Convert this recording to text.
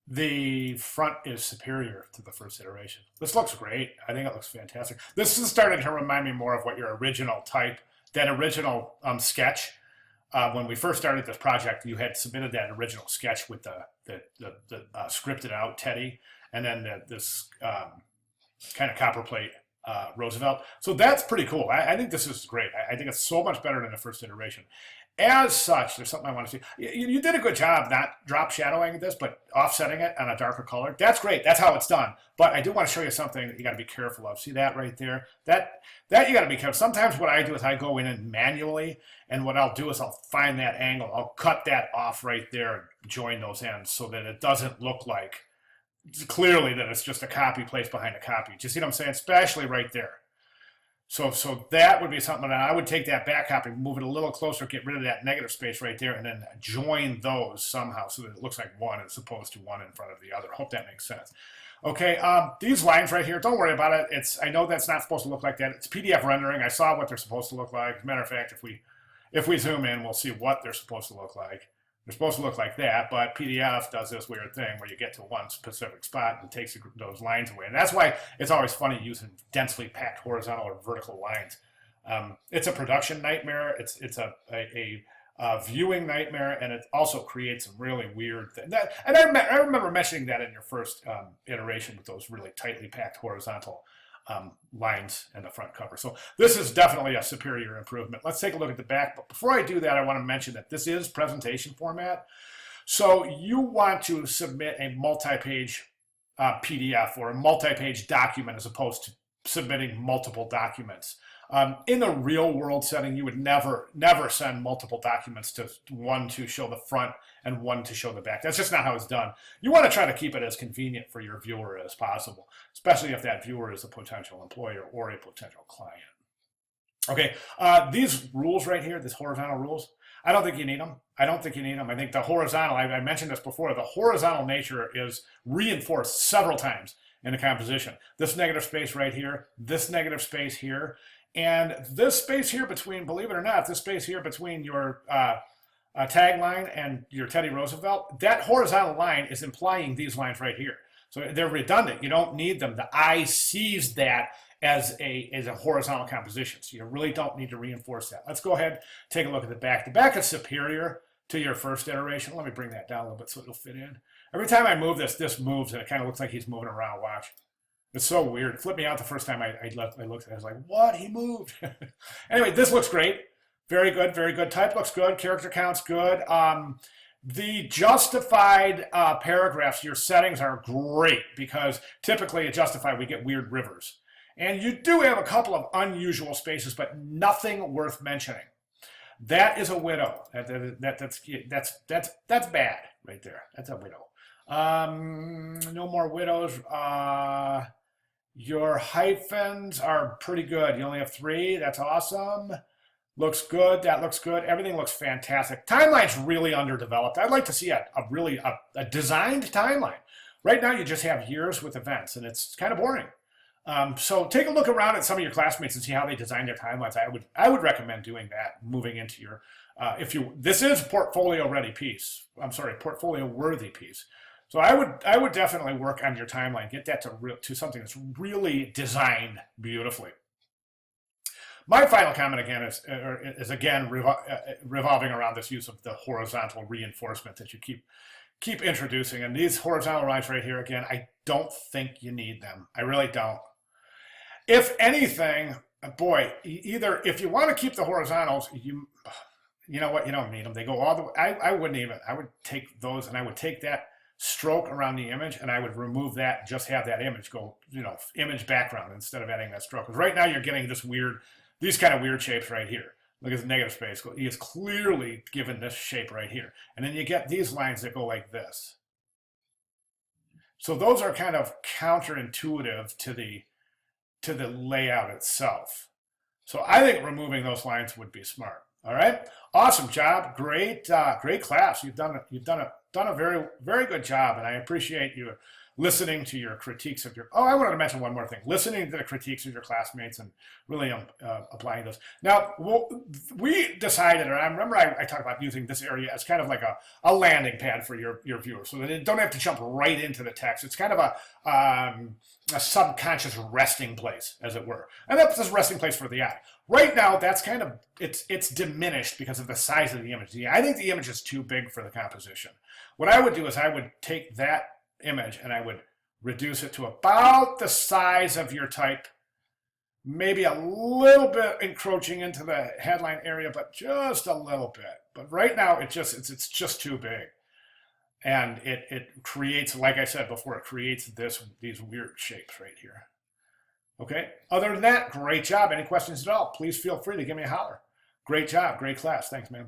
The front is superior to the first iteration. This looks great. I think it looks fantastic. This is starting to remind me more of what your original type, that original sketch. When we first started this project, you had submitted that original sketch with the scripted out Teddy, and then this kind of copperplate Roosevelt. So that's pretty cool. I think this is great. I think it's so much better than the first iteration. As such, there's something I want to see. You did a good job not drop shadowing this, but offsetting it on a darker color. That's great. That's how it's done. But I do want to show you something that you got to be careful of. See that right there? That you got to be careful. Sometimes what I do is I go in and manually, and what I'll do is I'll find that angle. I'll cut that off right there and join those ends so that it doesn't look like clearly that it's just a copy placed behind a copy. Do you see what I'm saying? Especially right there. So that would be something that I would take that back copy, move it a little closer, get rid of that negative space right there, and then join those somehow so that it looks like one as opposed to one in front of the other. Hope that makes sense. Okay, these lines right here, don't worry about it. I know that's not supposed to look like that. It's PDF rendering. I saw what they're supposed to look like. As a matter of fact, if we zoom in, we'll see what they're supposed to look like. They're supposed to look like that, but PDF does this weird thing where you get to one specific spot and takes those lines away. And that's why it's always funny using densely packed horizontal or vertical lines. It's a production nightmare. It's a viewing nightmare, and it also creates some really weird things. And I remember mentioning that in your first iteration with those really tightly packed horizontal lines in the front cover. So this is definitely a superior improvement. Let's take a look at the back. But before I do that, I want to mention that this is presentation format. So you want to submit a multi-page PDF or a multi-page document as opposed to submitting multiple documents. In the real world setting, you would never send multiple documents to one to show the front and one to show the back. That's just not how it's done. You want to try to keep it as convenient for your viewer as possible, especially if that viewer is a potential employer or a potential client. Okay, these rules right here, these horizontal rules, I don't think you need them. I don't think you need them. I think the horizontal, I mentioned this before, the horizontal nature is reinforced several times in the composition. This negative space right here, this negative space here, and this space here between, believe it or not, this space here between your tagline and your Teddy Roosevelt, that horizontal line is implying these lines right here. So they're redundant. You don't need them. The eye sees that as a horizontal composition. So you really don't need to reinforce that. Let's go ahead, take a look at the back. The back is superior to your first iteration. Let me bring that down a little bit so it'll fit in. Every time I move this, this moves, and it kind of looks like he's moving around. Watch. It's so weird. It flipped me out the first time I looked at it. I was like, what? He moved. Anyway, this looks great. Very good, very good. Type looks good. Character count's good. The justified paragraphs, your settings are great because typically at Justified we get weird rivers. And you do have a couple of unusual spaces, but nothing worth mentioning. That is a widow. That's bad right there. That's a widow. No more widows. Your hyphens are pretty good. You only have 3. That's awesome. Looks good. That looks good. Everything looks fantastic. Timeline's really underdeveloped. I'd like to see a designed timeline. Right now, you just have years with events, and it's kind of boring. So take a look around at some of your classmates and see how they design their timelines. I would recommend doing that, moving into your this is a portfolio ready piece. I'm sorry, portfolio worthy piece. So I would definitely work on your timeline, get that to something that's really designed beautifully. My final comment again is again revolving around this use of the horizontal reinforcement that you keep introducing. And these horizontal lines right here, again, I don't think you need them. I really don't. If anything, boy, either if you want to keep the horizontals, you know what, you don't need them. They go all the way. I wouldn't even. I would take those and I would take that stroke around the image and I would remove that and just have that image go, image background instead of adding that stroke. Because right now you're getting these kind of weird shapes right here. Look at the negative space. He is clearly given this shape right here. And then you get these lines that go like this. So those are kind of counterintuitive to the layout itself. So I think removing those lines would be smart. All right, awesome job, great class. You've done a very, very good job, and I appreciate you listening to your critiques of your, oh, I wanted to mention one more thing, listening to the critiques of your classmates and really applying those. Now, we decided, or I remember I talked about using this area as kind of like a landing pad for your viewers, so that they don't have to jump right into the text. It's kind of a subconscious resting place, as it were. And that's a resting place for the eye. Right now, that's kind of, it's diminished because of the size of the image. I think the image is too big for the composition. What I would do is I would take that image and I would reduce it to about the size of your type, maybe a little bit encroaching into the headline area, but just a little bit. But right now, it's just too big. And it creates, like I said before, it creates these weird shapes right here. Okay. Other than that, great job. Any questions at all, please feel free to give me a holler. Great job. Great class. Thanks, man.